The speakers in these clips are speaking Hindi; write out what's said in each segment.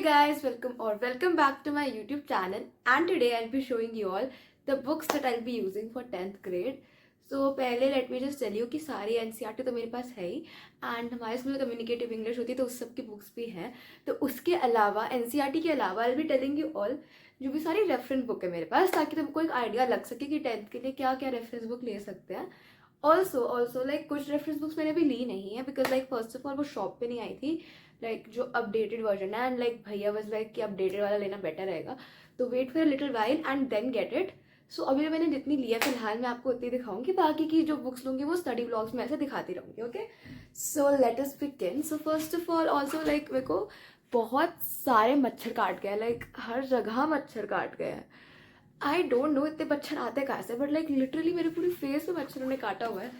guys, welcome back to my YouTube channel, and today I'll be showing you all the books that I'll be using for 10th grade. So पहले let me just tell you कि सारी एनसीईआरटी तो मेरे पास है ही, एंड हमारे स्कूल में कम्युनिकेटिव इंग्लिश होती है तो उस सब की बुक्स भी हैं. तो उसके अलावा एनसीईआरटी के अलावा आई बी टेलिंग यू ऑल जो भी सारी रेफरेंस बुक है मेरे पास, ताकि तुमको एक आइडिया लग सके कि 10th के लिए क्या क्या रेफरेंस बुक ले सकते हैं. ऑल्सो लाइक कुछ रेफरेंस बुक्स मैंने अभी ली नहीं है because like first of all वो शॉप पे नहीं आई थी, लाइक जो अपडेटेड वर्जन है, एंड लाइक भैया वाज लाइक कि अपडेटेड वाला लेना बेटर रहेगा, तो wait for little while and then get it. So अभी मैंने जितनी लिया फिलहाल मैं आपको उतनी दिखाऊंगी, बाकी की जो बुक्स लूँगी वो स्टडी ब्लॉग्स में ऐसे दिखाती रहूँगी. Okay, so let us begin. So first of all also like मेरे को बहुत सारे मच्छर काट गए, लाइक हर जगह मच्छर काट गए हैं. आई डोंट नो इतने मच्छर आते कहाँ से, बट लाइक लिटरली मेरे पूरी फेस पे मच्छरों ने काटा हुआ है,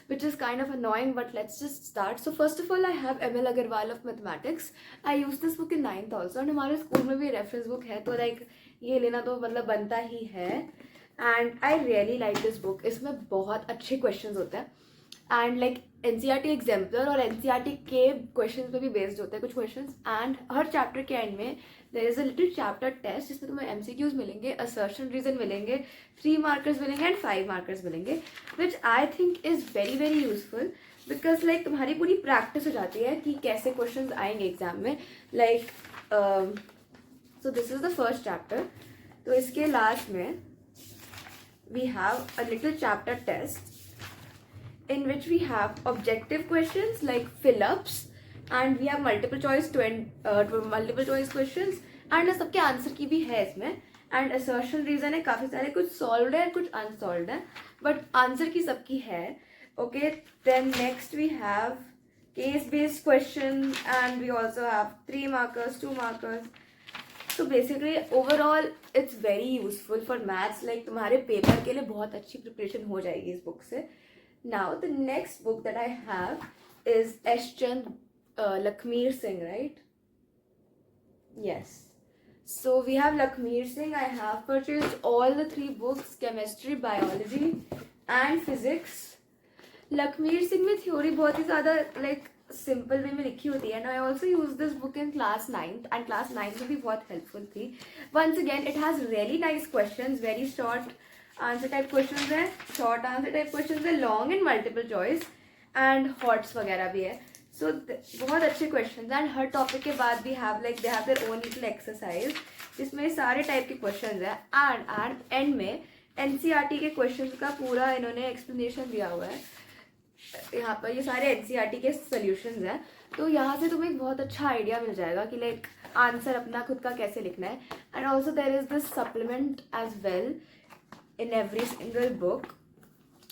which is kind of annoying, but let's just start. So first of all, I have ML Agarwal of Mathematics. I used this book in 9th also, and हमारे स्कूल में भी रेफरेंस बुक है, तो लाइक ये लेना तो मतलब बनता ही है. And I really like this book. इसमें बहुत अच्छे क्वेश्चंस होते हैं, एंड लाइक एनसीईआरटी एग्जाम्पलर और एनसीईआरटी के क्वेश्चंस पे भी बेस्ड होते हैं कुछ क्वेश्चंस. एंड हर चैप्टर के एंड में there is a little chapter test जिसमें तुम्हें एमसीक्यूज मिलेंगे, असर्शन रीजन मिलेंगे, 3 मार्कर्स मिलेंगे एंड 5 मार्कर्स मिलेंगे, which I think is very very useful because like तुम्हारी पूरी प्रैक्टिस हो जाती है कि कैसे क्वेश्चंस आएंगे एग्जाम में. Like so this is the first chapter. तो इसके लास्ट में we have a little chapter test in which we have objective questions like fill-ups, and we have multiple choice questions, and सबके आंसर की भी है इसमें, एंड असर्शन रीजन है, काफ़ी सारे, कुछ सॉल्व है कुछ अनसॉल्व है, बट आंसर की सबकी है. Okay, then next we have case based question, and we also have 3 markers 2 markers. तो basically overall it's very useful for maths. Like तुम्हारे पेपर के लिए बहुत अच्छी प्रिपरेशन हो जाएगी इस बुक से. Now the next book that I have is Eschand Lakhmeer Singh, right? Yes. So we have Lakhmeer Singh. I have purchased all the 3 books: chemistry, biology and physics. Lakhmeer Singh में theory बहुत ही ज़्यादा like simple way में लिखी होती है. And I also used this book in class 9th, and class 9th में भी बहुत helpful थी. Once again, it has really nice questions, very short answer type question है, शॉर्ट आंसर टाइप क्वेश्चन है, long and multiple choice, and hots वगैरह भी है. सो बहुत अच्छे क्वेश्चन हैं. एंड हर टॉपिक के बाद भी have like they have their own little exercise जिसमें सारे टाइप के क्वेश्चन हैं. एंड एंड में एनसीईआरटी के क्वेश्चन का पूरा इन्होंने एक्सप्लेनेशन दिया हुआ है. यहाँ पर ये सारे एनसीईआरटी के सोल्यूशंस हैं, तो यहाँ से तुम्हें एक बहुत अच्छा आइडिया मिल जाएगा कि लाइक आंसर अपना खुद का कैसे लिखना है. And also there is this supplement as well in every single book,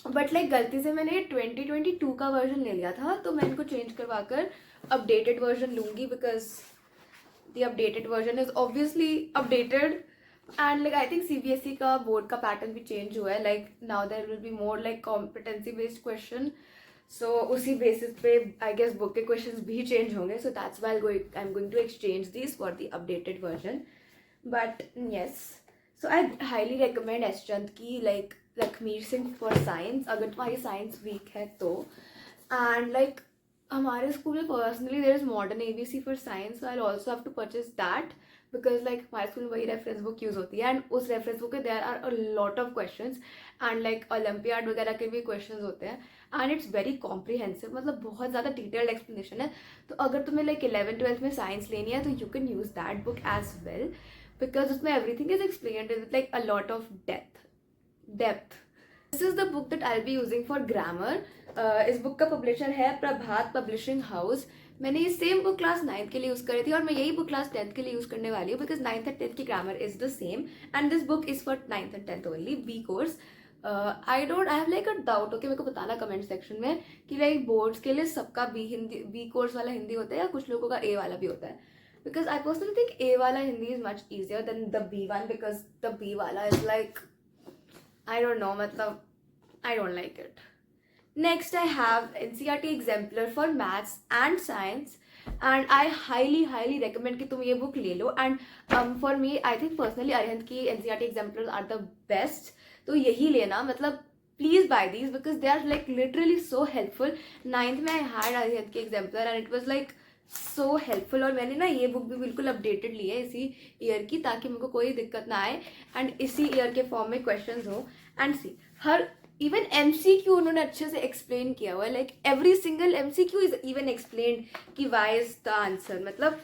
but like गलती से मैंने 2022 का वर्जन ले लिया था, तो मैं इनको चेंज करवा कर अपडेटेड वर्जन लूँगी because the updated version is obviously updated. And like I think CBSE का बोर्ड का पैटर्न भी चेंज हुआ है. Like now there will be more like competency based question, so उसी बेसिस पे आई गेस बुक के क्वेश्चन भी चेंज होंगे. So that's why I am going to exchange this for the updated version. But yes, so I highly recommend S Chand की like Lakhmir Singh for science, अगर तुम्हारी साइंस वीक है तो. एंड लाइक हमारे स्कूल में personally there is modern ABC for science, so I also have to purchase that because like हमारे स्कूल में वही रेफरेंस बुक यूज़ होती है, एंड उस रेफरेंस बुक में there are a lot of questions, and like Olympiad वगैरह के भी क्वेश्चंस होते हैं, एंड इट्स वेरी कॉम्प्रीहेंसिव, मतलब बहुत ज़्यादा डिटेल्ड एक्सप्लेनेशन है. तो अगर तुम्हें लाइक 11th-12th में साइंस लेनी है तो you can use that book as well because उसमें everything is explained with like a lot of depth. This is the book that I'll be using for grammar. इस बुक का पब्लिशर है प्रभात पब्लिशिंग हाउस. मैंने ये सेम बुक क्लास 9th के लिए यूज़ करी थी, और मैं यही बुक क्लास 10th के लिए यूज़ करने वाली हूँ बिकॉज 9th एंड 10th की grammar is the same, and this book is for 9th and 10th only, B course. I have like a doubt. Okay, मेरे को बताना कमेंट सेक्शन में कि लाइक बोर्ड्स के लिए सबका बी कोर्स वाला हिंदी होता है या कुछ लोगों का ए वाला भी होता है. Because I personally think A wala Hindi is much easier than the B one, because the B wala is like, I don't know, matlab, I don't like it. Next I have NCERT exemplar for maths and science, and I highly recommend कि तुम ये book ले लो. And for me, I think personally Arihant की NCERT exemplars are the best. तो यही लेना, मतलब please buy these because they are like literally so helpful. 9th में I had Arihant की exemplar and it was like so helpful. और मैंने ना ये बुक भी बिल्कुल अपडेटेड ली है इसी ईयर की, ताकि मेरे को कोई दिक्कत ना आए एंड इसी ईयर के फॉर्म में क्वेश्चंस हो। And see her even MCQ उन्होंने अच्छे से एक्सप्लेन किया हुआ है, like every single MCQ is even explain कि वाई इज द आंसर। मतलब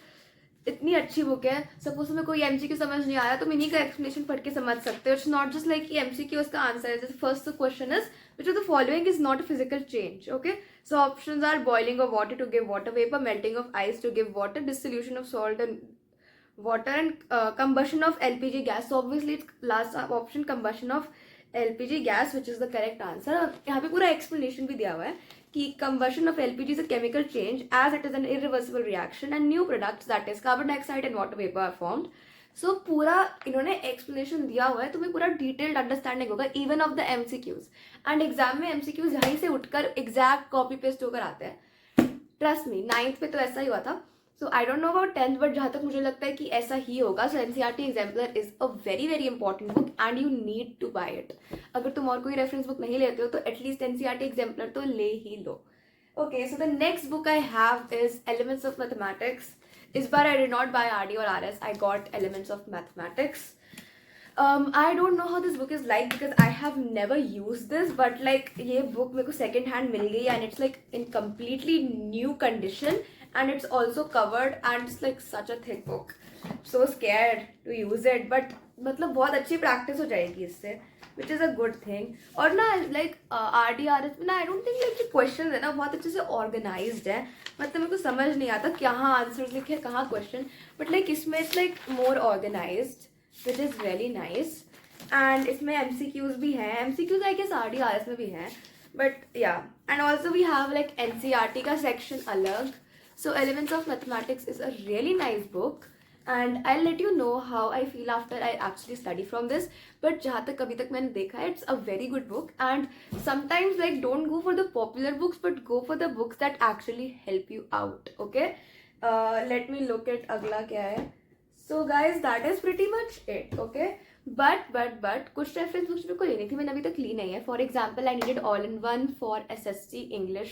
इतनी अच्छी बुक है। सपोज में कोई MCQ समझ नहीं आया तो मिनी का एक्सप्लेनेशन पढ़ के समझ सकते हो। इट्स नॉट जस्ट लाइक कि MCQ उसका आंसर है। जैसे first question is which of the following is not a physical change. Okay, so options are boiling of water to give water vapour, melting of ice to give water, dissolution of salt and water, and combustion of LPG gas. So obviously it's last option, combustion of LPG gas, which is the correct answer. यहाँ पे पूरा explanation भी दिया हुआ है कि combustion of LPG is a chemical change as it is an irreversible reaction and new products, that is carbon dioxide and water vapor, are formed. So पूरा इन्होंने explanation दिया हुआ है, तुम्हें पूरा detailed understanding होगा even of the MCQs. and exam में MCQs यहीं से उठकर exact copy paste होकर आते हैं। trust me, 9th पे तो ऐसा ही हुआ था। So I don't know about 10th, but जहाँ तक मुझे लगता है कि ऐसा ही होगा। सो NCERT exemplar is a very very important book and you need to buy it. अगर तुम और कोई रेफरेंस बुक नहीं लेते हो तो एटलीस्ट NCERT एग्जाम्पलर तो ले ही लो। Okay, so the next book I have is elements of mathematics. इस बार I did not buy RD और RS, I got elements of mathematics. I don't know how this book is like because I have never used this, but like ये book मेरे को second hand मिल गई and it's like in completely new condition and it's also covered and it's like such a thick book. So scared to use it, but मतलब बहुत अच्छी practice हो जाएगी इससे, which is a good thing. और ना like RD RS में ना I don't think like जो questions है ना बहुत अच्छे से organized है। मतलब मेरे को समझ नहीं आता कहाँ answers लिखे कहाँ question, but like इसमें it's like more organized, which is really nice. and इसमें MCQs भी हैं। MCQs I guess RD RS में भी हैं, but yeah, and also we have like NCERT का section अलग। so Elements of Mathematics is a really nice book and I'll let you know how I feel after I actually study from this, but जहाँ तक अभी तक मैंने देखा है it's a very good book and sometimes like don't go for the popular books but go for the books that actually help you out. okay, let me look at अगला क्या है। So guys, that is pretty much it. okay, but कुछ रेफरेंस बुक्स मेरे को लेनी थी, मैंने अभी तक ली नहीं है। For example I needed all in one for SST English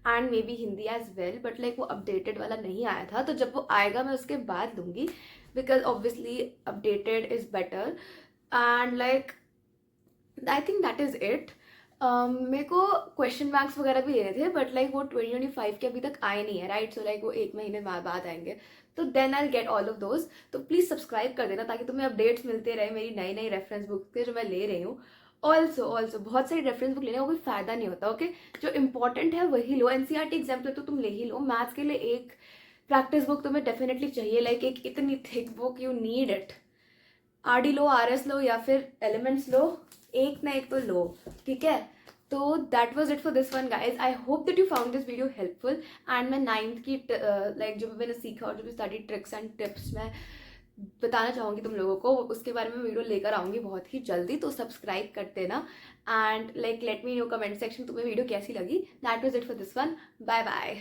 and maybe Hindi as well, but like वो अपडेटेड वाला नहीं आया था, तो जब वो आएगा मैं उसके बाद लूँगी because obviously updated is better. And like I think that is it. मेरे को क्वेश्चन बैंक्स वगैरह भी दे रहे थे बट लाइक वो 2025 के अभी तक आए नहीं है, राइट। सो लाइक वो 1 महीने बाद आएंगे, तो then I get all of those. तो प्लीज़ सब्सक्राइब कर देना ताकि तुम्हें अपडेट्स मिलते रहे मेरी नई नई रेफरेंस बुक के जो मैं ले रही हूँ। ऑल्सो बहुत सारी रेफरेंस बुक लेने का कोई फायदा नहीं होता। ओके, जो इंपॉर्टेंट है वही लो। NCERT एग्जाम्पल तो तुम ले ही लो। मैथ्स के लिए एक प्रैक्टिस बुक तुम्हें डेफिनेटली चाहिए, लाइक एक इतनी thick book, you need it. RD low, RS लो या फिर एलिमेंट्स लो, एक ना एक तो लो, ठीक है। तो that was it for this one guys. I hope that you found this video helpful and मैं 9th की लाइक जो मैंने सीखा और जो भी स्टडी ट्रिक्स एंड टिप्स मैं बताना चाहूँगी तुम लोगों को, उसके बारे में वीडियो लेकर आऊँगी बहुत ही जल्दी। तो सब्सक्राइब कर देना and like let me know comment section तुम्हें वीडियो कैसी लगी। That was it for this one. Bye bye.